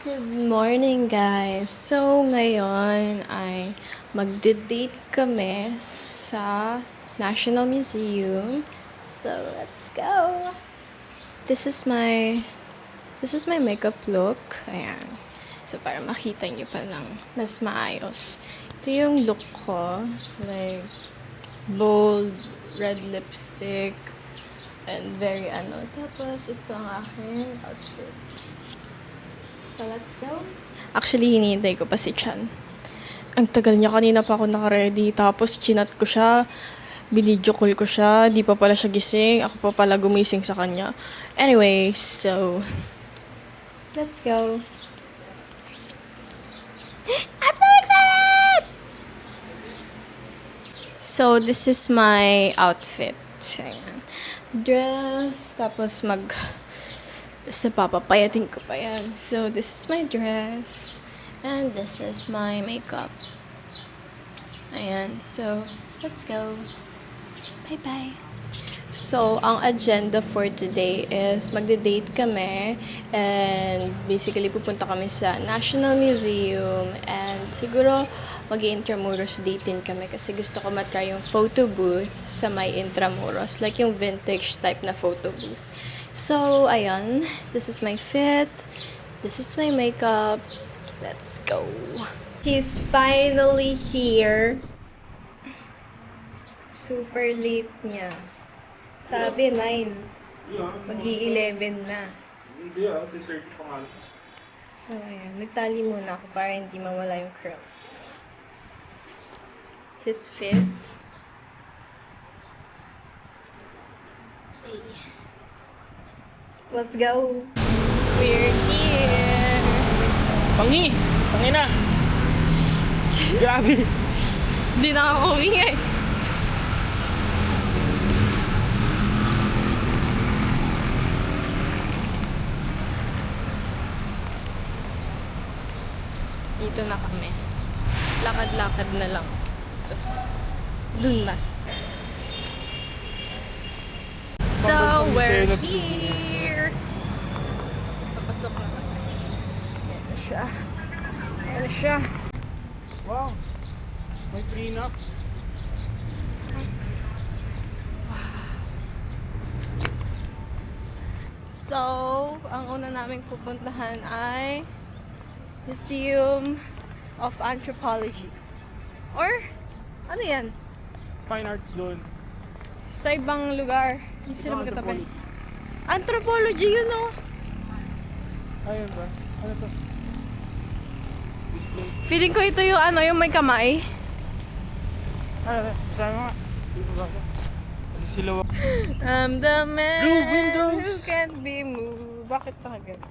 Good morning, guys. So, ngayon ay magde-date kami sa National Museum. So, let's go! This is my makeup look. Ayan. So, para makita niyo pa lang mas maayos. Ito yung look ko. Like, bold, red lipstick, and very ano. Tapos, ito ang aking outfit. So, let's go. Actually, hinihintay ko pa si Chan. Ang tagal niya, kanina pa ako naka-ready. Tapos, chinat ko siya. Binidyo call ko siya. Di pa pala siya gising. Ako pa pala gumising sa kanya. Anyway, so, let's go. I'm so excited! So, this is my outfit. Ayan. Dress. Tapos, basta papapayatin ko pa yan. So, this is my dress. And this is my makeup. Ayan. So, let's go. Bye-bye. So, ang agenda for today is magde-date kami. And basically, pupunta kami sa National Museum. And siguro, mag-i-Intramuros date din kami. Kasi gusto ko matry yung photo booth sa may Intramuros. Like yung vintage type na photo booth. So, ayun. This is my fit. This is my makeup. Let's go. He's finally here. Super late niya. Sabi 9. Mag-i-11 na. Hindi 10:30 pa nga. So, ayan. Nagtali muna ako para hindi mawala yung curls. His fit. Hey. Let's go. We're here. Pangi! Pangina! Grabe! Hindi na ako umingay. Dito na kami. Lakad-lakad na lang. Tapos, dun na. So, we're here. Papasok na kami. Ayan siya. Ayan siya. Wow! May prenup. So, ang una naming pupuntahan ay Museum of Anthropology. Or, ano yan? Fine arts doon. Sa ibang lugar. Hindi sila Ito, magkatabi. Anthropology yun, no? Ayun ba? Ano to? Display. Feeling ko ito yung ano, yung may kamay. Ano? Sabi nga. Dito ba siya? Kasi sila wak. I'm the man Blue windows. who can't be moved. Bakit pa ganun?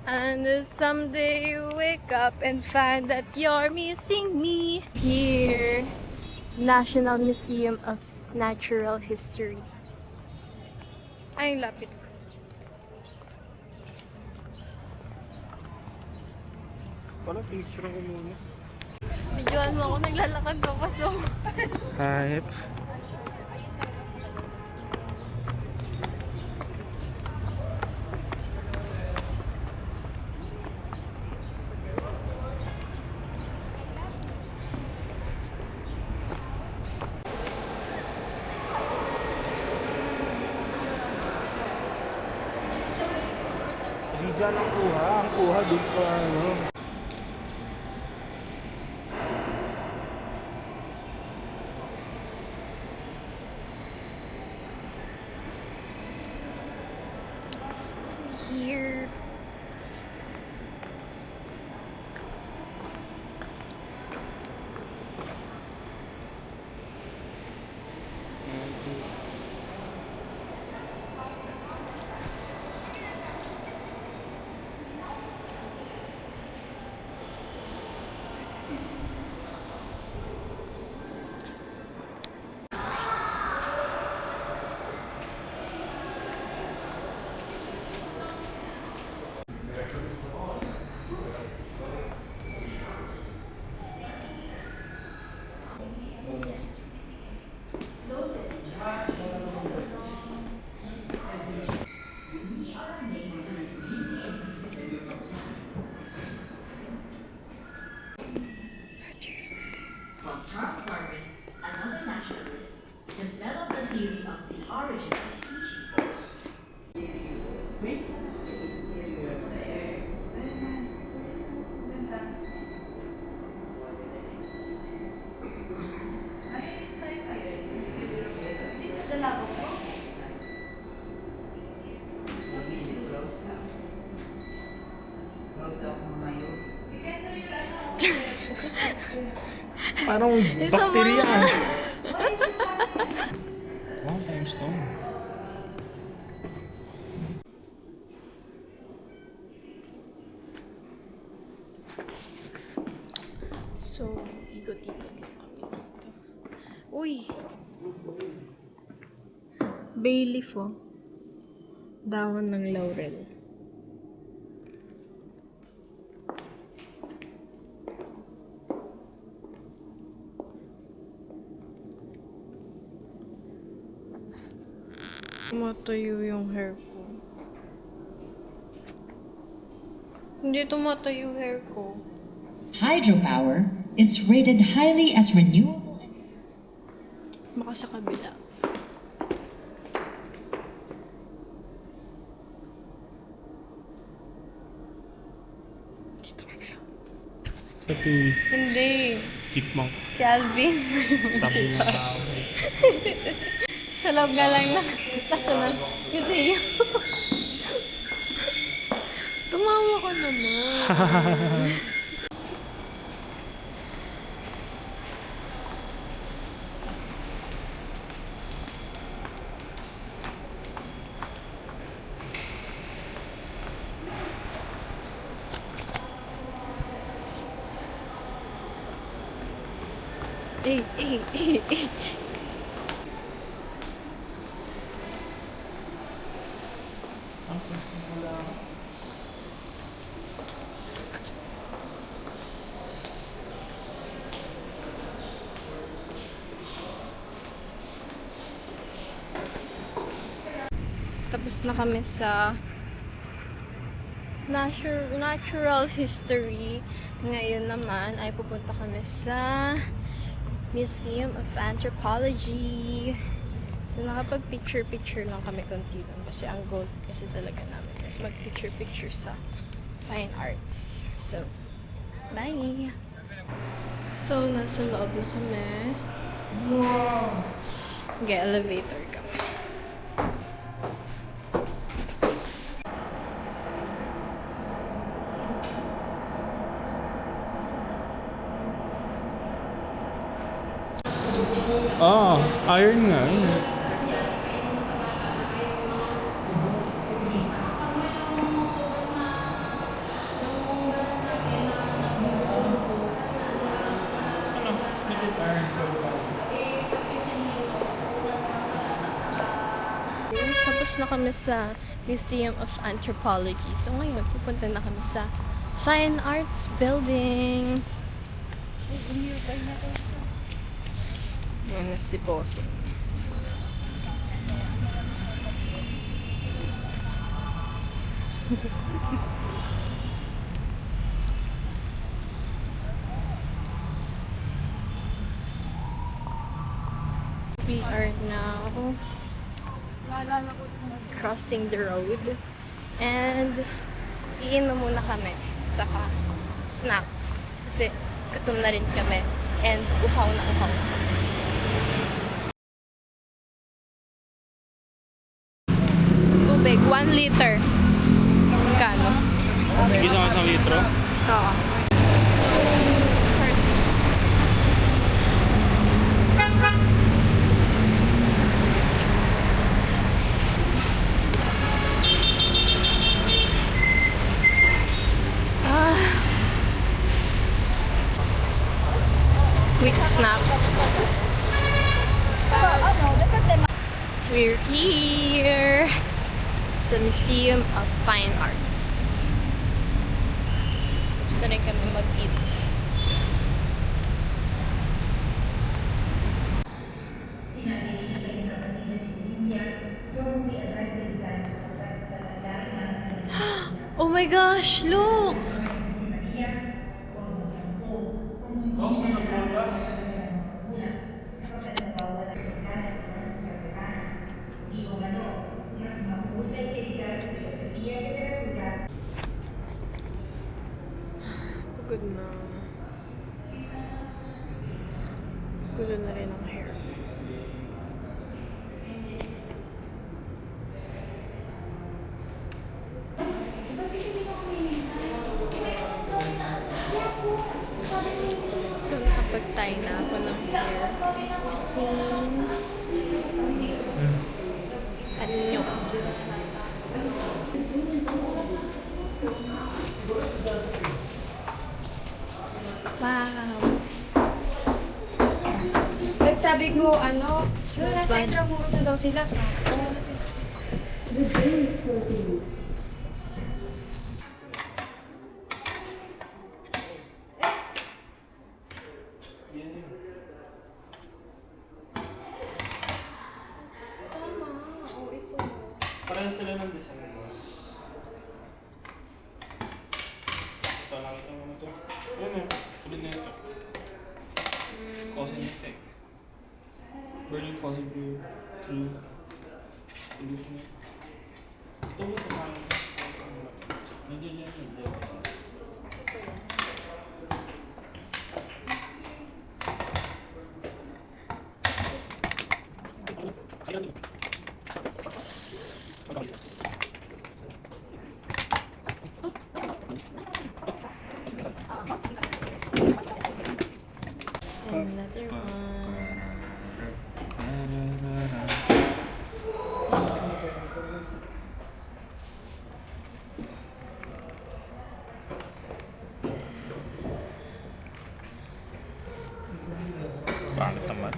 And someday you wake up and find that you're missing me. Here, National Museum of Natural History. Ay, lapit ko. Wala, picture ko muna. Videoan mo ako, naglalakad ko paso. Hype. Hindi dyan ang kuha. Ang kuha dito sa ano. Here. Parang Isa bakterya. mga- Wow, limestone. So, ikot-ikot lang kami dito. Uy! Bay leaf, oh. Dahon ng laurel. Tumatayo yung hair ko. Hindi tumatayo hair ko. Hydropower is rated highly as renewable. Baka sa kabila. Dito ba tayo? Pati Hindi. chipmunk. Si Alvin. Tabi na tao. Sa loob nga lang ng National Museum. Tumawa ka naman. Eh. Tapos na kami sa natural history. Ngayon naman ay pupunta kami sa Museum of Anthropology. So nakapag-picture lang kami konti lang kasi ang goal kasi talaga namin is mag-picture sa fine arts. So, bye! So, nasa loob na kami. Mag-elevator kami. Ah, iron nga. Yun. Tapos na kami sa Museum of Anthropology. So ngayon, pupunta na kami sa Fine Arts Building. Ay, umiyubay na tayo sa... Ano si Bossing. We are now crossing the road and iinom muna kami saka snacks kasi gutom na rin kami and uhaw na uhaw. Tubig, 1 liter. Magkano? Higit sa isang litro. Oo. First. Quick snack. We're here sa Museum of Fine Arts. Tapos na rin kami mag-eat. Oh my gosh, look! Pagod na. Pagod na rin ang hair. nakapag-tie na ako ng hair. Using anyo. Wow. At sabi ko, ano, nasa intramuros na daw sila. Pareho sila ng design, boss. Ito, nakita mo na ito. Ayan eh, ulit na ito. Cause and effect. Burning fossil fuel through pollution. Ito mo sa mga nandiyan dyan yun. Another one. Bakit naman?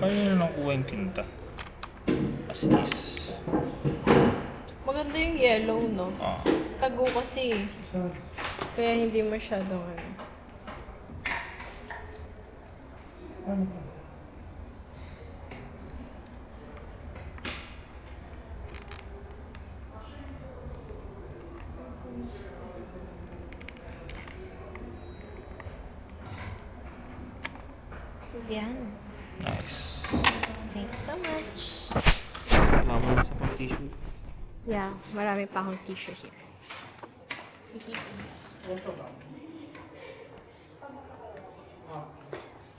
Paano na nakuha yung tinta? As is. Maganda yung yellow, no? Ah. Tago kasi. Kaya hindi masyadong ano. Yan. Nice. Thanks so much. Wala mo na sa pang-tissue. Yeah, marami pa akong tissue here.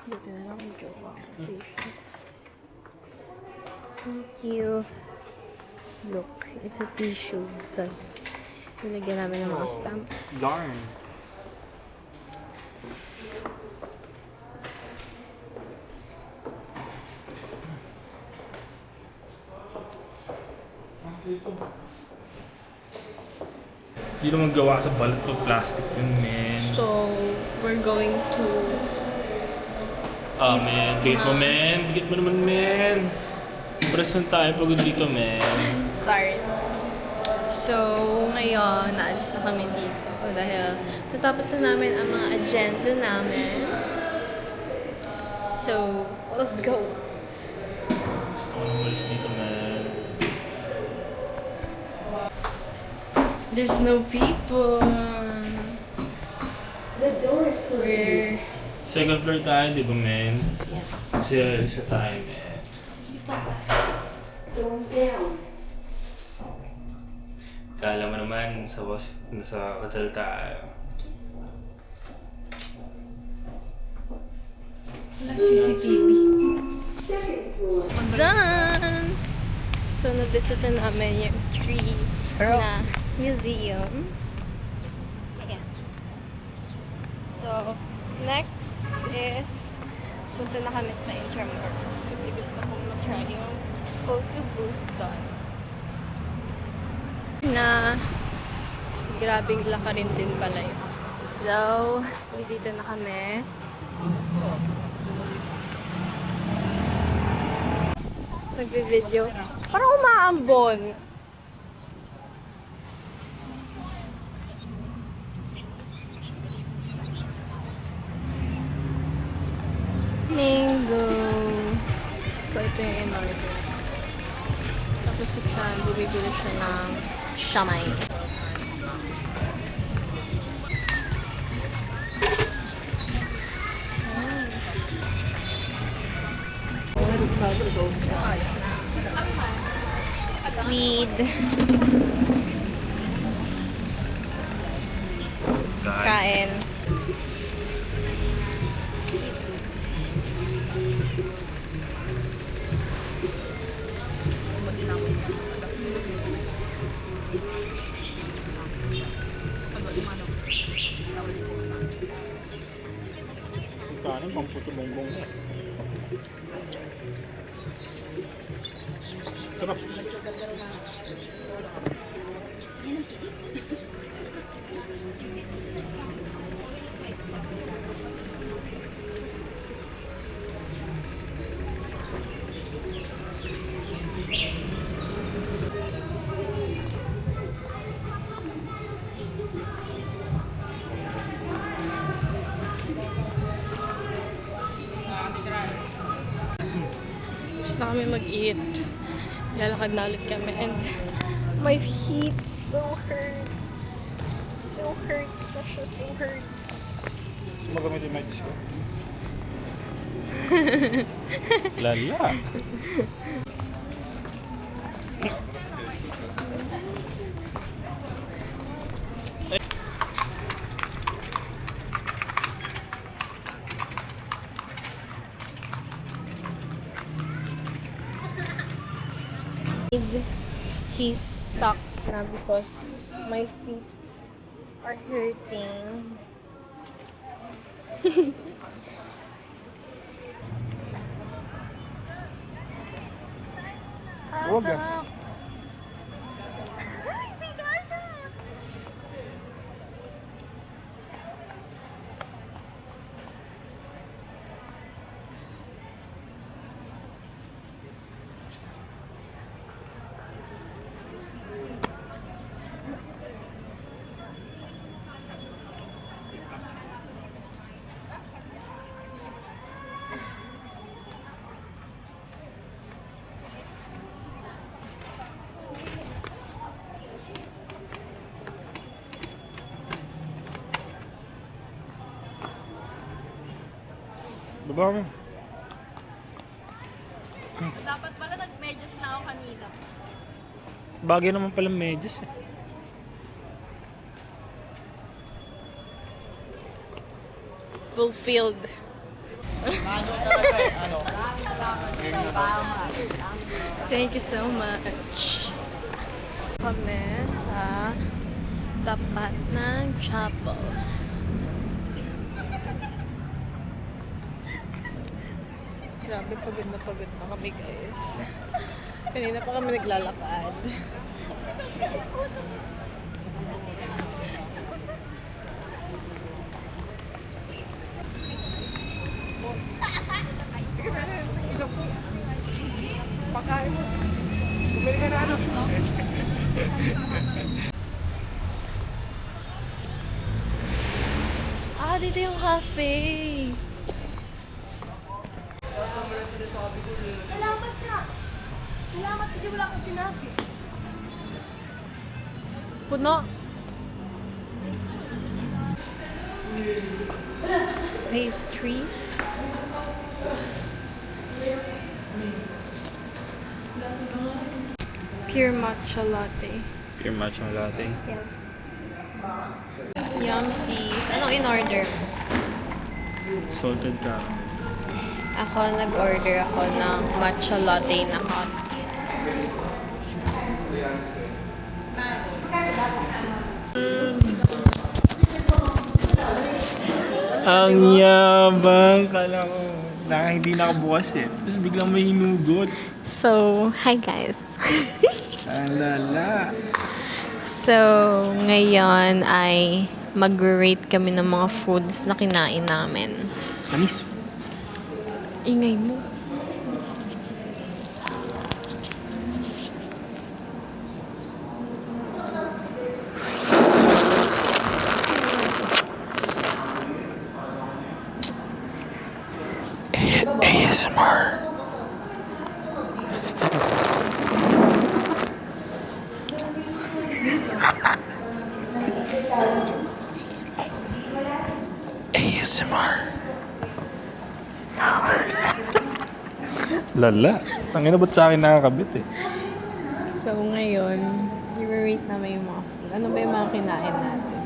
Dito na lang yung joke ang t-shirt. Thank you. Look, it's a tissue. Tapos, nilagyan namin ng mga stamps. Yarn. Hindi naman gawa sa balat o plastic yun, man. So, we're going to... Man. Bigit mo, man. Bigit mo naman, man. Press lang tayo pagod dito, man. Sorry. So, ngayon, naalis na kami dito. Dahil natapos na namin ang mga agenda namin. So, let's go. Ano malis dito, man? There's no people. The door is We're... Second floor tayo, di ba, man? Yes. Kasi sa tayo, man. Going down. Kala mo naman, nasa hotel tayo. Walang CCTV. Second floor. Done! So, na-visit na namin yung tree na museum. Ayan. So, next is punta na kami sa Intramuros kasi gusto kong matry yung photo booth doon. Na grabing laka rin din pala yun. So, dito na kami. Nagbe-video. Parang umaambon. Mango. So, ito yung in-order. Tapos si Chan, bumibili siya ng siamay. Weed. Kain. Gusto na kami mag-eat. Lalakad na ulit kami and my feet so hurts. So hurts na siya. So hurts. Magamit yung mic ko. Lala. His socks na because my feet are hurting. Huwag ah. Sarap. Baba mo. Dapat pala nag-medyas na ako kanina. Bagay naman pala medyas eh. Fulfilled. Thank you so much. Kami sa tapat ng chapel. Grabe, pagod na kami guys. Kanina pa kami naglalakad. Dito yung cafe. Salamat na! Salamat kasi wala akong sinabi. Puno. Pastries. Pure matcha latte. Pure matcha latte. Yes. Yumsies. Anong in-order? Salted caramel. Ako, nag-order ako ng matcha latte na hot. Ang yabang. Kala ko na hindi nakabukas eh. Tapos biglang may hinugot. So, hi guys. Ang lala. So, ngayon ay mag-rate kami ng mga foods na kinain namin. Anis. Ingay mo. ASMR. ASMR. Lala. Tangina, ba't sa akin nakakabit eh? So, ngayon, i-rate namin yung mga food. Ano ba yung mga kinain natin?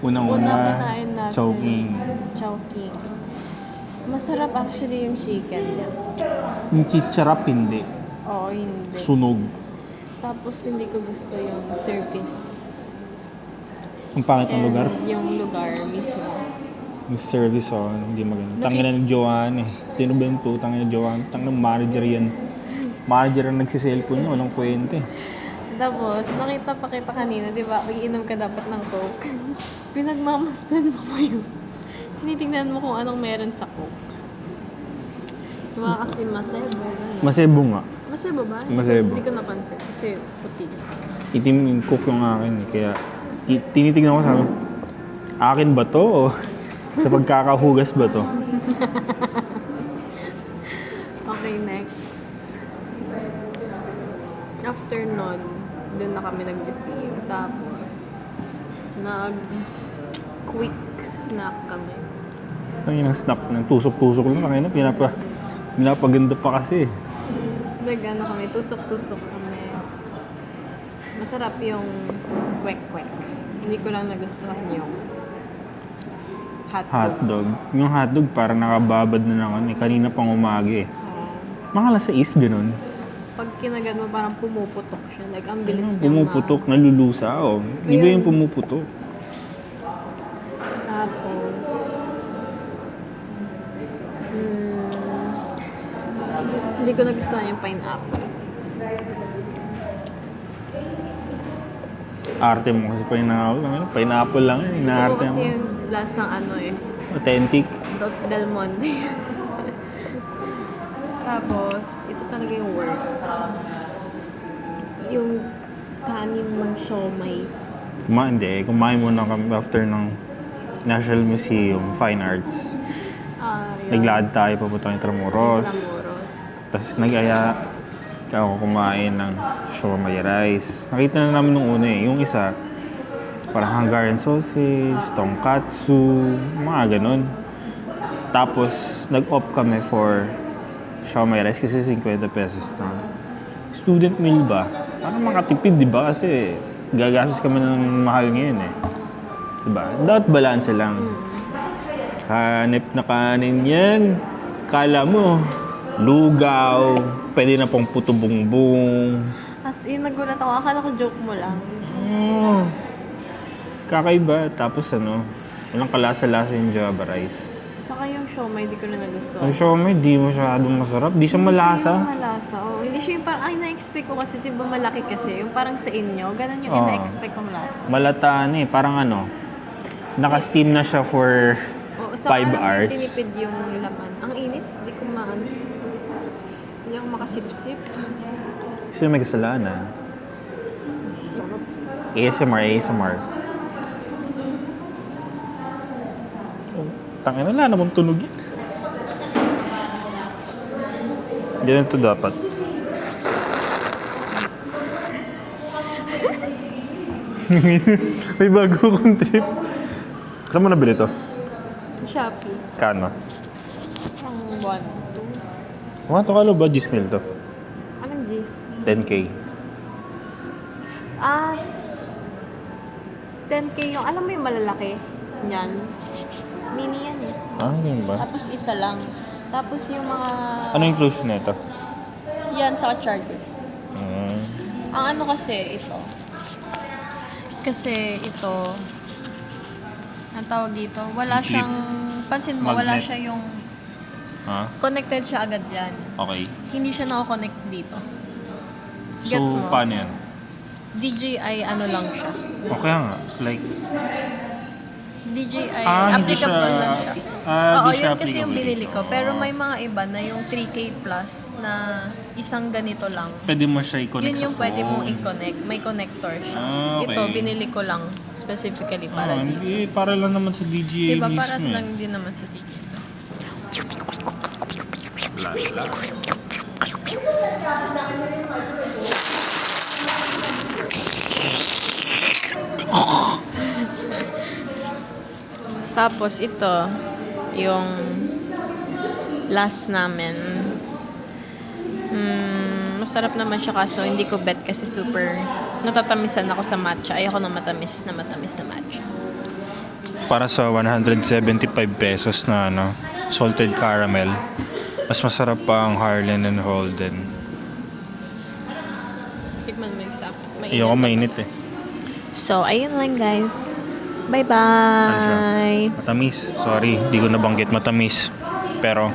Unang-una, kinain natin. Chowking. Chowking. Masarap actually yung chicken niya. Yung chicharap, hindi. Oo, hindi. Sunog. Tapos, hindi ko gusto yung service. Ang pangit ng lugar. Yung lugar mismo. Yung service, hindi maganda. Tangina ng Joanne eh. Tinubento, tangina ng Joanne. Tangina ng manager yan. manager ang nagsiselfon niya, walang kwenta eh. Tapos, nakita pa kita kanina, di ba? Iinom ka dapat ng Coke. Pinagmamasdan mo pa yun. Tinitingnan mo kung anong meron sa Coke. Diba kasi masebo. Masebo nga. Masebo ba? Masebo. Hindi ko napansin kasi putis. Itim yung cook yung akin eh. Kaya tinitignan ko sabi, akin ba to? O sa pagkakahugas ba to? Okay, next. After nun, doon na kami nag-museum. Tapos, nag-quick snack kami. Ang snap, ng tusok-tusok lang. Ang pinapaganda pa kasi. Nag-ano kami, tusok-tusok kami. Masarap yung kwek-kwek. Hindi ko lang nagustuhan yung hotdog. Hotdog. Yung hotdog parang nakababad na lang kami. Kanina pang umaga eh. Mga alas 6, ganun. Pag kinagat mo, parang pumuputok siya. Like, ang bilis niya. Pumuputok, nalulusa. Oh. Di ba yung pumuputok? Tapos, hindi ko nagustuhan yung pineapple. Arte mo kasi pineapple lang eh. Gusto ko Inaarte kasi mo. yung lasang ano eh. Authentic. Del Monte. Tapos, ito talaga yung worst. Yung kanin ng siomay. Kumain muna kami after ng National Museum, Fine Arts. Naglakad tayo papunta ng Tramuros. Tapos nag-aya ako kumain ng siomay rice. Nakita na namin nung una eh. Yung isa, parang Hungarian sausage, tonkatsu, mga ganun. Tapos, nag-opt kami for siomay rice kasi 50 pesos na. Student meal ba? Parang makatipid, di ba? Kasi gagastos kami ng mahal ngayon eh. Diba? Dapat balanse lang. Hanip na kanin yan. Kala mo, lugaw, pwede na pong puto bongbong. As in, nagulat ako. Akala ko joke mo lang. Kakaiba. Tapos walang kalasa-lasa yung Java rice. Saka yung siomay, di ko na nagustuhan. Ang siomay, di masyadong masarap. Di siya malasa. Hindi siya malasa. Oh, hindi siya yung parang, na-expect ko kasi, di ba malaki kasi. Yung parang sa inyo, ganun yung ina-expect kong lasa. Malataan eh. Parang naka-steam na siya for Oh, 5 hours. Tinipid yung laman. Ang init, di ko hindi ako makasip-sip. Kasi may kasalanan. ASMR. Tangina, wala namang tunog yan. Ganyan to dapat. May bago kong trip. Saan mo nabili to? Shopee. Kano? Ang 1, 2. Mga to kalo ba? Gismil to? Anong gis? 10K. 10K yung, alam mo yung malalaki? Yan. Mini yan eh. Yun ba? Tapos isa lang. Tapos yung mga... Ano inclusion nito? Yan, sa charger. Ang ano kasi, ito. Kasi ito, ang tawag dito, wala Clip. siyang, pansin mo, wala Magnet. siya yung, Ha? connected siya agad yan. Okay. Hindi siya naka-connect dito. So, Gets mo? paano yan? DJI ano lang siya. Okay nga. Like, DJI, hindi applicable siya- lang siya. hindi Oo, siya yun kasi yung applicable binili ko. dito. Pero Oo. may mga iba na yung 3K plus na isang ganito lang. pwede mo siya i-connect Yun sa yung phone. pwede mong i-connect. May connector siya. Okay. Ito, binili ko lang specifically para dito. Hindi, para lang naman sa DJI Diba? mismo. Para lang din naman sa DJI. So, tapos ito, yung last namin. Masarap naman siya kaso hindi ko bet kasi super natatamisan ako sa matcha. Ayoko ng matamis na matcha. Para sa 175 pesos na salted caramel, mas masarap pa ang Harlan and Holden. Tikman mo yung sa akin. Ayoko mainit eh. So, ayun lang guys. Bye-bye! Ano siya? Matamis. Sorry, di ko nabanggit matamis. Pero,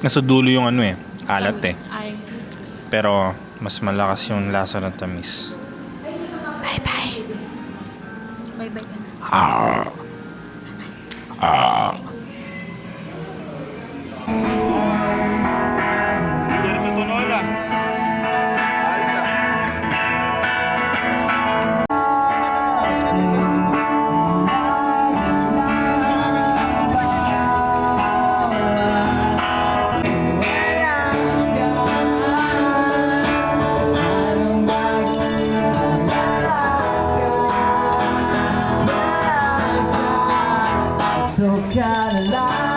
Nasa dulo yung ano eh, alat eh. Ay. Pero mas malakas yung lasa ng tamis. Bye-bye. Bye-bye ka na. Took out a line.